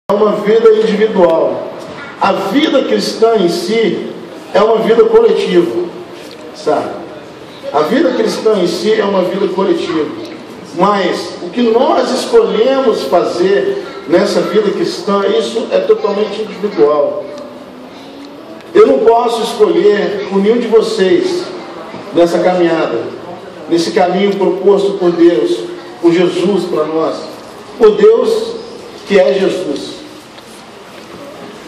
é uma vida individual. A vida cristã em si é uma vida coletiva, sabe? A vida cristã em si é uma vida coletiva. Mas o que nós escolhemos fazer nessa vida cristã, isso é totalmente individual. Eu não posso escolher por nenhum de vocês nessa caminhada, nesse caminho proposto por Deus, por Jesus para nós, por Deus que é Jesus.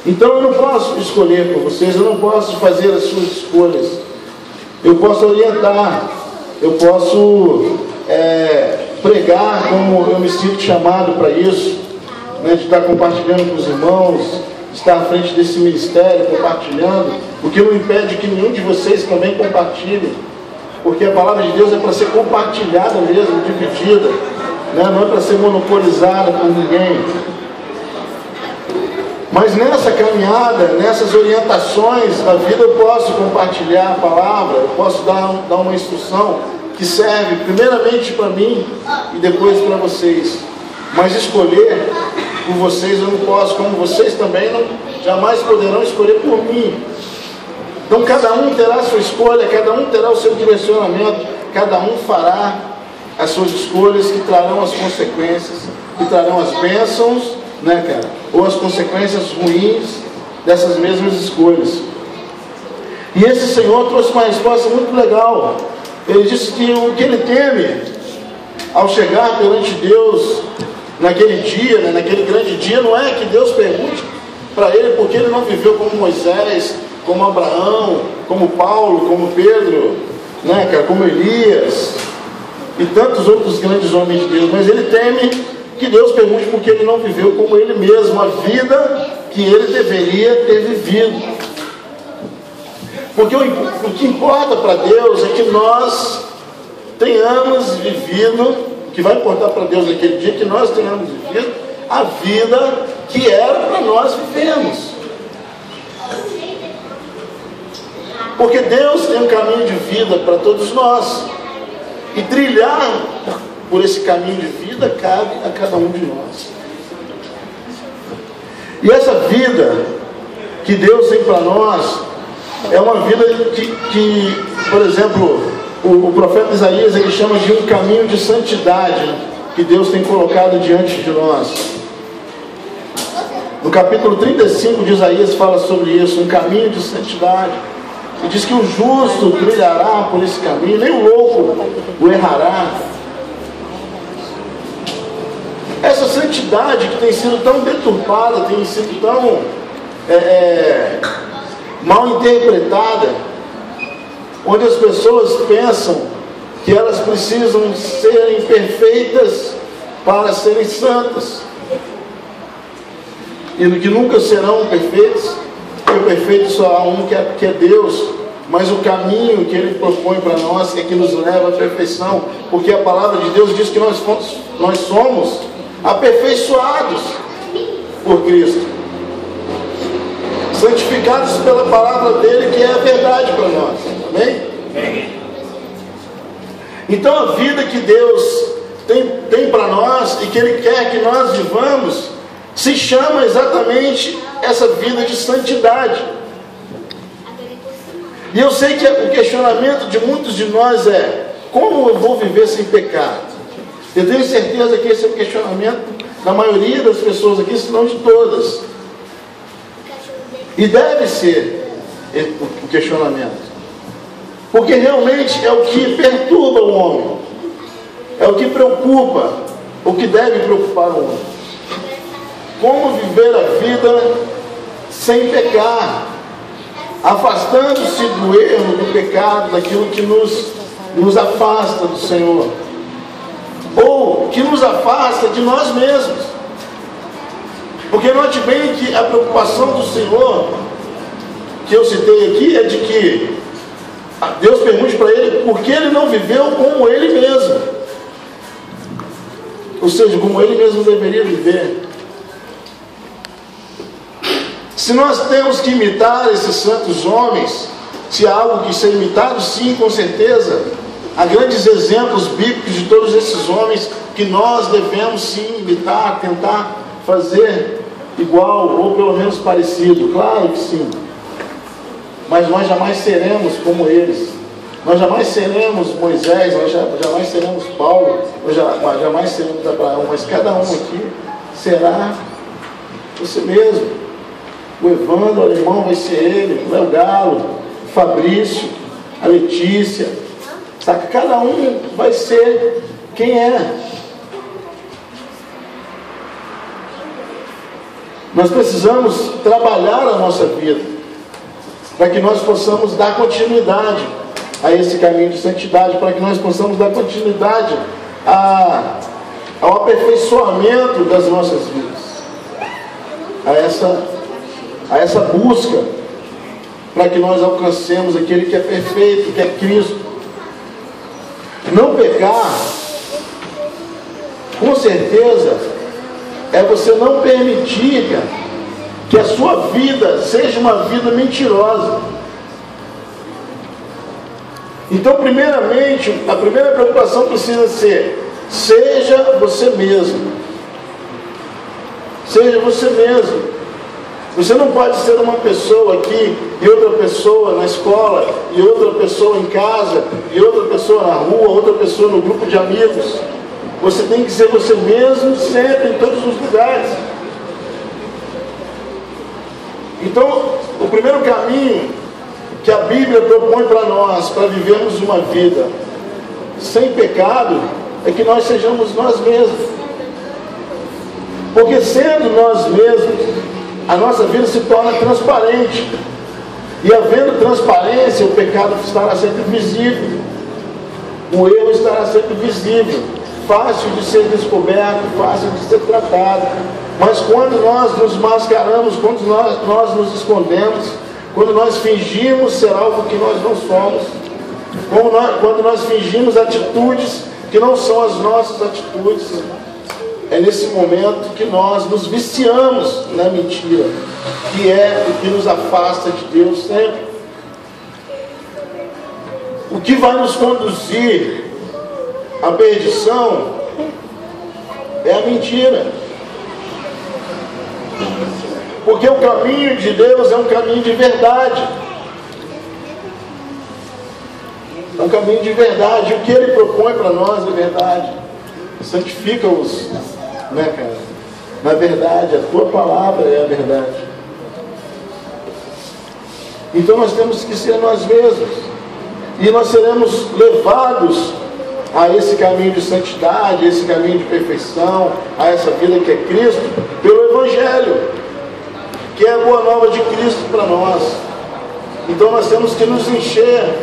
Então eu não posso escolher por vocês, eu não posso fazer as suas escolhas. Eu posso orientar, eu posso pregar como eu me sinto chamado para isso, né, de estar compartilhando com os irmãos, de estar à frente desse ministério compartilhando, o que não impede que nenhum de vocês também compartilhe, porque a palavra de Deus é para ser compartilhada mesmo, dividida, né, não é para ser monopolizada por ninguém. Mas nessa caminhada, nessas orientações da vida, eu posso compartilhar a palavra, eu posso dar uma instrução que serve primeiramente para mim e depois para vocês. Mas escolher por vocês eu não posso, como vocês também jamais poderão escolher por mim. Então cada um terá a sua escolha, cada um terá o seu direcionamento, cada um fará as suas escolhas que trarão as consequências, que trarão as bênçãos, né, cara? Ou as consequências ruins dessas mesmas escolhas. E esse Senhor trouxe uma resposta muito legal. Ele disse que o que ele teme ao chegar perante Deus naquele dia, né, naquele grande dia, não é que Deus pergunte para ele porque ele não viveu como Moisés, como Abraão, como Paulo, como Pedro, né, cara, como Elias e tantos outros grandes homens de Deus, mas ele teme que Deus pergunte porque ele não viveu como ele mesmo, a vida que ele deveria ter vivido. Porque o que importa para Deus é que nós tenhamos vivido, o que vai importar para Deus naquele dia, que nós tenhamos vivido a vida que era para nós vivermos. Porque Deus tem um caminho de vida para todos nós, e trilhar por esse caminho de vida cabe a cada um de nós. E essa vida que Deus tem para nós é uma vida que, por exemplo, o profeta Isaías, ele chama de um caminho de santidade que Deus tem colocado diante de nós. No capítulo 35 de Isaías fala sobre isso, um caminho de santidade. E diz que o justo trilhará por esse caminho, nem o louco o errará. Essa santidade que tem sido tão deturpada, tem sido tão mal interpretada, onde as pessoas pensam que elas precisam serem perfeitas para serem santas, e que nunca serão perfeitos, porque perfeito só há um que é Deus. Mas o caminho que Ele propõe para nós é que nos leva à perfeição, porque a palavra de Deus diz que nós somos aperfeiçoados por Cristo, santificados pela palavra dele, que é a verdade para nós. Amém? Então a vida que Deus tem para nós e que Ele quer que nós vivamos se chama exatamente essa vida de santidade. E eu sei que o questionamento de muitos de nós é: como eu vou viver sem pecado? Eu tenho certeza que esse é o questionamento da maioria das pessoas aqui, se não de todas. E deve ser o questionamento, porque realmente é o que perturba o homem, é o que preocupa, o que deve preocupar o homem. Como viver a vida sem pecar, afastando-se do erro, do pecado, daquilo que nos afasta do Senhor, ou que nos afasta de nós mesmos. Porque note bem que a preocupação do Senhor, que eu citei aqui, é de que Deus pergunte para ele porque ele não viveu como ele mesmo, ou seja, como ele mesmo deveria viver. Se nós temos que imitar esses santos homens, se há algo que ser imitado, sim, com certeza. Há grandes exemplos bíblicos de todos esses homens que nós devemos sim imitar, tentar fazer igual ou pelo menos parecido? Claro que sim. Mas nós jamais seremos como eles. Nós jamais seremos Moisés, nós jamais seremos Paulo, nós jamais seremos Abraão, mas cada um aqui será você mesmo. O Evandro, o alemão vai ser ele, o Léo Galo, o Fabrício, a Letícia, sabe? Cada um vai ser quem é. Nós precisamos trabalhar a nossa vida para que nós possamos dar continuidade a esse caminho de santidade, para que nós possamos dar continuidade ao aperfeiçoamento das nossas vidas, a essa busca, para que nós alcancemos aquele que é perfeito, que é Cristo. Não pecar, com certeza, é você não permitir, cara, que a sua vida seja uma vida mentirosa. Então, primeiramente, a primeira preocupação precisa ser: seja você mesmo. Seja você mesmo. Você não pode ser uma pessoa aqui e outra pessoa na escola, e outra pessoa em casa, e outra pessoa na rua, outra pessoa no grupo de amigos. Você tem que ser você mesmo sempre, em todos os lugares. Então, o primeiro caminho que a Bíblia propõe para nós, para vivermos uma vida sem pecado, é que nós sejamos nós mesmos. Porque sendo nós mesmos, a nossa vida se torna transparente. E havendo transparência, o pecado estará sempre visível. O erro estará sempre visível. Fácil de ser descoberto, fácil de ser tratado. Mas quando nós nos mascaramos, quando nós nos escondemos, quando nós fingimos ser algo que nós não somos, quando nós fingimos atitudes que não são as nossas atitudes, é nesse momento que nós nos viciamos na mentira, que é o que nos afasta de Deus sempre. O que vai nos conduzir à perdição é a mentira. Porque o caminho de Deus é um caminho de verdade. É um caminho de verdade. O que Ele propõe para nós é verdade. Santifica-os, né, cara? Na verdade, a tua palavra é a verdade. Então nós temos que ser nós mesmos. E nós seremos levados a esse caminho de santidade, a esse caminho de perfeição, a essa vida que é Cristo, pelo Evangelho, que é a boa nova de Cristo para nós. Então nós temos que nos enchermos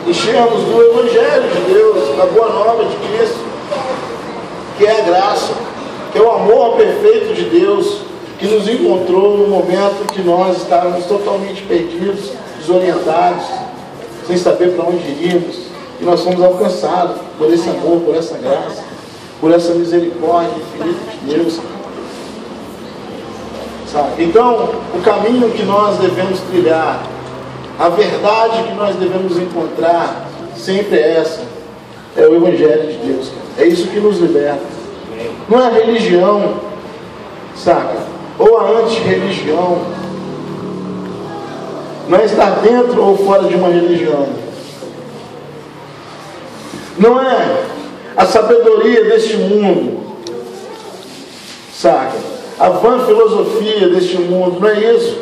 do Evangelho de Deus, da boa nova de Cristo, que é a graça, que é o amor perfeito de Deus, que nos encontrou no momento que nós estávamos totalmente perdidos, desorientados, sem saber para onde iríamos, e nós fomos alcançados por esse amor, por essa graça, por essa misericórdia infinita de Deus. Sabe? Então, o caminho que nós devemos trilhar, a verdade que nós devemos encontrar, sempre é essa: é o Evangelho de Deus. É isso que nos liberta. Não é a religião, saca? Ou a anti-religião. Não é estar dentro ou fora de uma religião. Não é a sabedoria deste mundo, saca? A vã filosofia deste mundo, não é isso.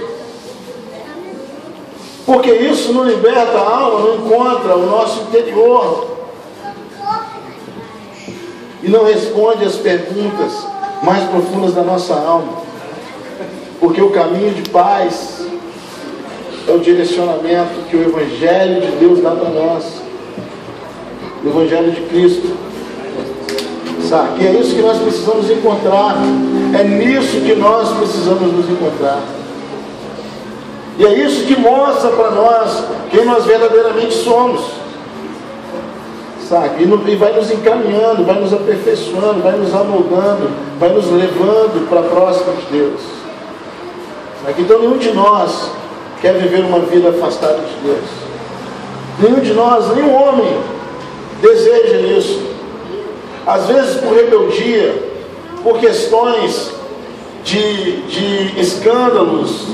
Porque isso não liberta a alma, não encontra o nosso interior. E não responde às perguntas mais profundas da nossa alma. Porque o caminho de paz é o direcionamento que o Evangelho de Deus dá para nós. O Evangelho de Cristo. Sabe? E é isso que nós precisamos encontrar. É nisso que nós precisamos nos encontrar. E é isso que mostra para nós quem nós verdadeiramente somos. Sabe? E vai nos encaminhando, vai nos aperfeiçoando, vai nos amoldando, vai nos levando para próximo de Deus. Sabe? Então nenhum de nós quer viver uma vida afastada de Deus. Nenhum de nós, nenhum homem deseja isso. Às vezes por rebeldia, por questões de escândalos,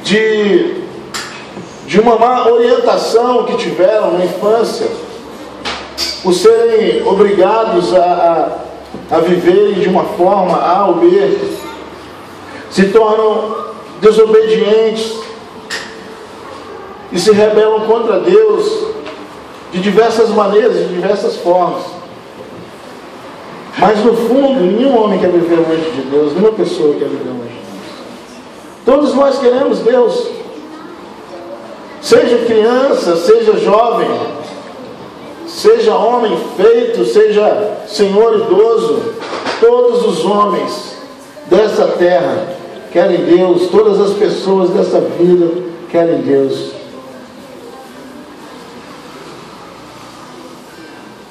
de uma má orientação que tiveram na infância, por serem obrigados a viverem de uma forma A ou B, se tornam desobedientes e se rebelam contra Deus de diversas maneiras, de diversas formas. Mas no fundo, nenhum homem quer viver longe de Deus, nenhuma pessoa quer viver longe de Deus. Todos nós queremos Deus. Seja criança, seja jovem, seja homem feito, seja senhor idoso, todos os homens dessa terra querem Deus, todas as pessoas dessa vida querem Deus.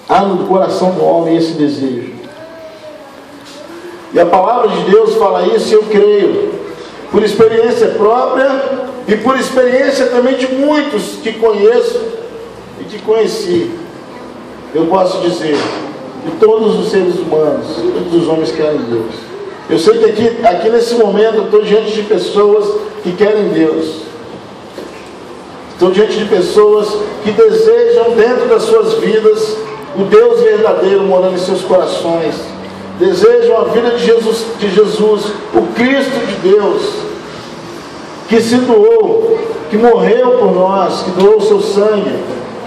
Há no coração do homem esse desejo. E a palavra de Deus fala isso, e eu creio, por experiência própria e por experiência também de muitos que conheço e que conheci. Eu posso dizer que todos os seres humanos, todos os homens querem Deus. Eu sei que aqui nesse momento eu estou diante de pessoas que querem Deus. Estou diante de pessoas que desejam dentro das suas vidas o Deus verdadeiro morando em seus corações. Desejam a vida de Jesus, o Cristo de Deus, que se doou, que morreu por nós, que doou o seu sangue,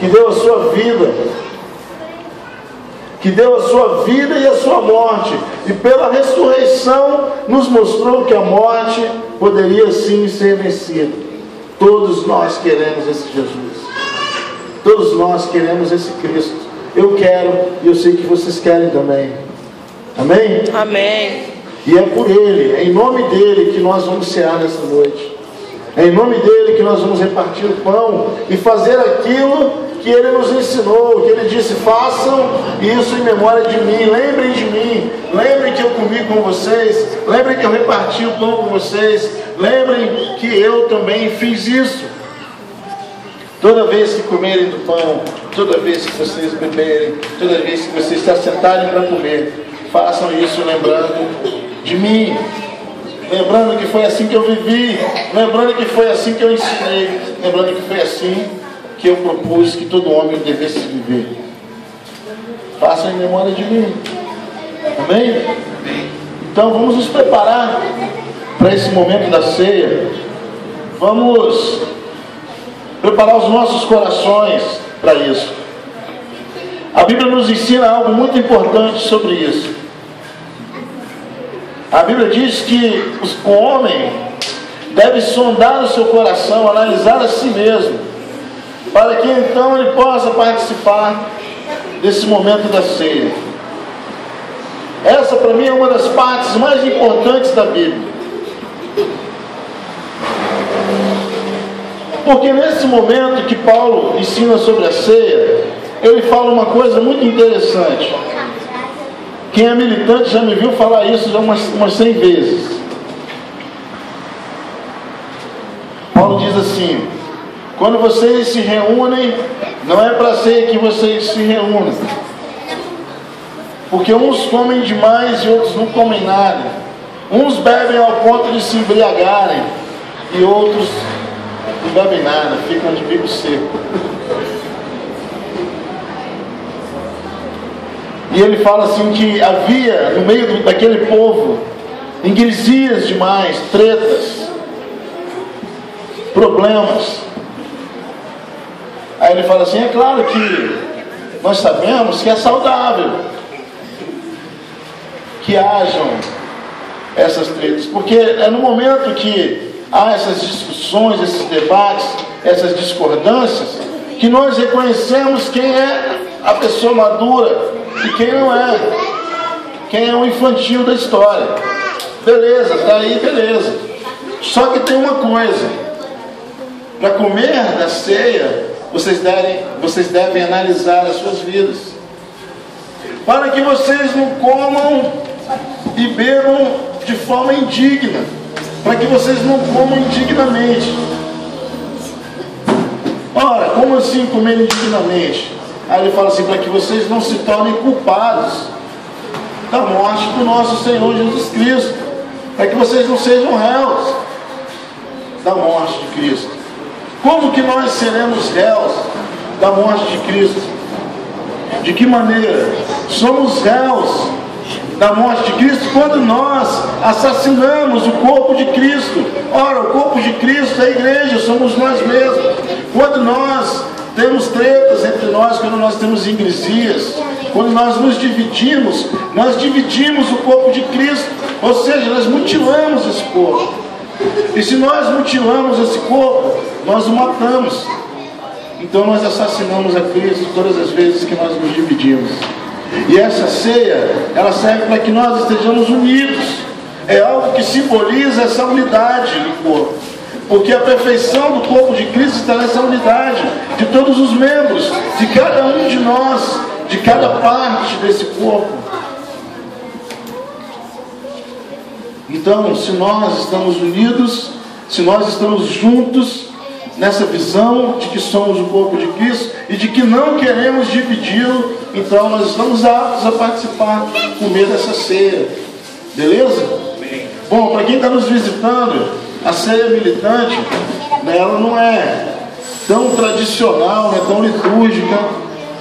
que deu a sua vida, que deu a sua vida e a sua morte, e pela ressurreição nos mostrou que a morte poderia sim ser vencida. Todos nós queremos esse Jesus. Todos nós queremos esse Cristo. Eu quero e eu sei que vocês querem também. Amém? Amém. E é por Ele, é em nome dEle que nós vamos cear nessa noite. É em nome dEle que nós vamos repartir o pão e fazer aquilo que Ele nos ensinou, que Ele disse: façam isso em memória de mim, lembrem de mim, lembrem que eu comi com vocês, lembrem que eu reparti o pão com vocês, lembrem que eu também fiz isso. Toda vez que comerem do pão, toda vez que vocês beberem, toda vez que vocês se assentarem para comer, façam isso lembrando de mim, lembrando que foi assim que eu vivi, lembrando que foi assim que eu ensinei, lembrando que foi assim que eu propus que todo homem devesse viver. Façam em memória de mim. Amém? Então vamos nos preparar para esse momento da ceia. Vamos preparar os nossos corações para isso. A Bíblia nos ensina algo muito importante sobre isso. A Bíblia diz que o homem deve sondar o seu coração, analisar a si mesmo, para que então ele possa participar desse momento da ceia. Essa para mim é uma das partes mais importantes da Bíblia. Porque nesse momento que Paulo ensina sobre a ceia, ele fala uma coisa muito interessante. Quem é militante já me viu falar isso já umas 100 vezes. Paulo diz assim: quando vocês se reúnem, não é para a ceia que vocês se reúnem, porque uns comem demais e outros não comem nada. Uns bebem ao ponto de se embriagarem e outros não bebem nada, ficam de bico seco. E ele fala assim que havia no meio daquele povo ingresias demais, tretas, problemas. Aí ele fala assim: é claro que nós sabemos que é saudável que hajam essas tretas, porque é no momento que há essas discussões, esses debates, essas discordâncias, que nós reconhecemos quem é a pessoa madura e quem não é, quem é o infantil da história. Beleza, tá aí, beleza. Só que tem uma coisa: para comer da ceia, vocês devem analisar as suas vidas, para que vocês não comam e bebam de forma indigna, para que vocês não comam indignamente. Ora, como assim comer indignamente? Aí ele fala assim: para que vocês não se tornem culpados da morte do nosso Senhor Jesus Cristo. para que vocês não sejam réus da morte de Cristo. Como que nós seremos réus da morte de Cristo? De que maneira? Somos réus da morte de Cristo quando nós assassinamos o corpo de Cristo. Ora, o corpo de Cristo é a igreja, somos nós mesmos. Quando nós temos tretas entre nós, quando nós temos ingresias, quando nós nos dividimos, nós dividimos o corpo de Cristo, ou seja, nós mutilamos esse corpo. E se nós mutilamos esse corpo, nós o matamos. Então nós assassinamos a Cristo todas as vezes que nós nos dividimos. E essa ceia, ela serve para que nós estejamos unidos. É algo que simboliza essa unidade do corpo. Porque a perfeição do corpo de Cristo está nessa unidade de todos os membros, de cada um de nós, de cada parte desse corpo. Então, se nós estamos unidos, se nós estamos juntos nessa visão de que somos o corpo de Cristo e de que não queremos dividi-lo, então nós estamos aptos a participar, comer dessa ceia. Beleza? Bom, para quem está nos visitando, a ceia militante, né, ela não é tão tradicional, não é tão litúrgica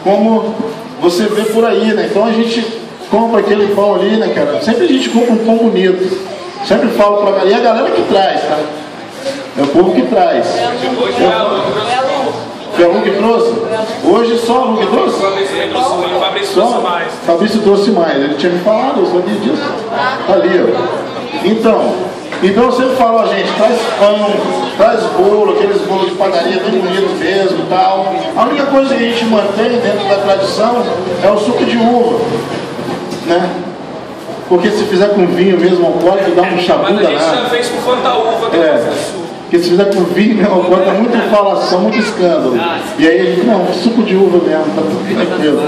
como você vê por aí, né? Então a gente compra aquele pão ali, né, cara? Sempre a gente compra um pão bonito. Sempre falo pra galera, e a galera que traz, tá? É o povo que traz. Foi a Lu que trouxe? Hoje só a Lu que trouxe? O Fabrício trouxe mais. Fabrício trouxe mais, ele tinha me falado, eu sabia disso. Tá ali, ó. Então eu sempre falo, ó, gente, traz pão, traz bolo, aqueles bolos de padaria bem bonitos mesmo e tal. A única coisa que a gente mantém dentro da tradição é o suco de uva, né? Porque se fizer com vinho mesmo alcoólico, dá um chabu danado. Mas a gente já fez com Fantaúva, porque se fizer com vinho mesmo alcoólico, dá muita falação, muito escândalo. E aí a gente, não, suco de uva mesmo, tá tudo tranquilo.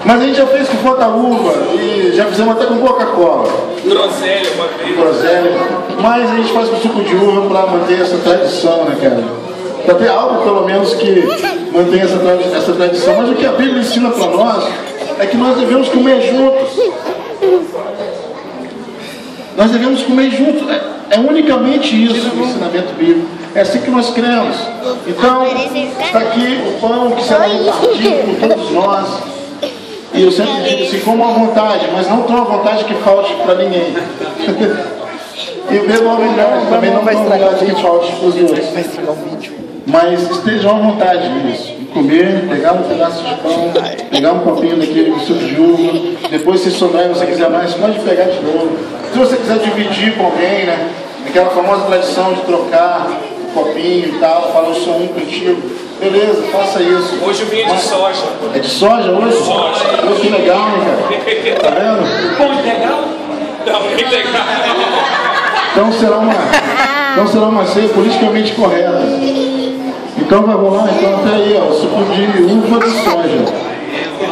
Mas a gente já fez com Fantaúva e já fizemos até com Coca-Cola. Groselha, uma vez. Groselha. Mas a gente faz com suco de uva para manter essa tradição, né, cara? Para ter algo, pelo menos, que mantenha essa tradição. Mas o que a Bíblia ensina para nós é que nós devemos comer juntos. Nós devemos comer juntos. É unicamente isso o ensinamento bíblico. É assim que nós cremos. Então, está aqui o pão que será repartido por todos nós. E eu sempre digo assim, como à vontade, mas não tão à vontade que falte para ninguém. E o mesmo também não vai estragar que falte para os outros. Mas estejam à vontade nisso. Comer, pegar um pedaço de pão, pegar um copinho daquele de suco de uva. Depois, se sobrar e você quiser mais, pode pegar de novo. Se você quiser dividir com alguém, né? Aquela famosa tradição de trocar um copinho e tal, falar eu sou um contigo. Beleza, faça isso. Hoje o vinho é de soja. É de soja hoje? Soja. Hoje que legal, né, cara? Tá vendo? Pão integral? Não, integral. Então será uma ceia politicamente correta. Então vai rolar, então até aí, ó, suco de uva de soja.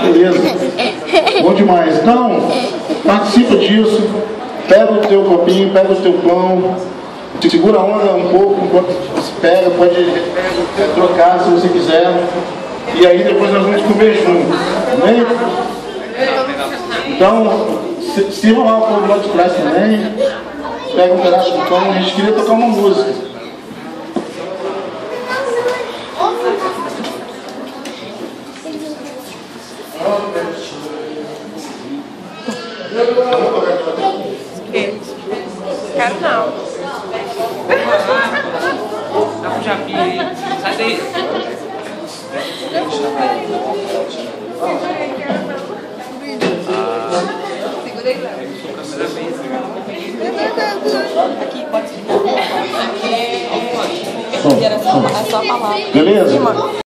Beleza? Bom demais. Então, participa disso. Pega o teu copinho, pega o teu pão. Segura a onda um pouco enquanto você pega, pode trocar se você quiser. E aí depois nós vamos comer junto. Né? Então, sirva lá o povo lá de trás também. Pega um pedaço de pão, a gente queria tocar uma música. Quero não. Dá um japinha aí. Sai daí. Segurei lá. Aqui, pode ser. Aqui é só a palavra. Beleza?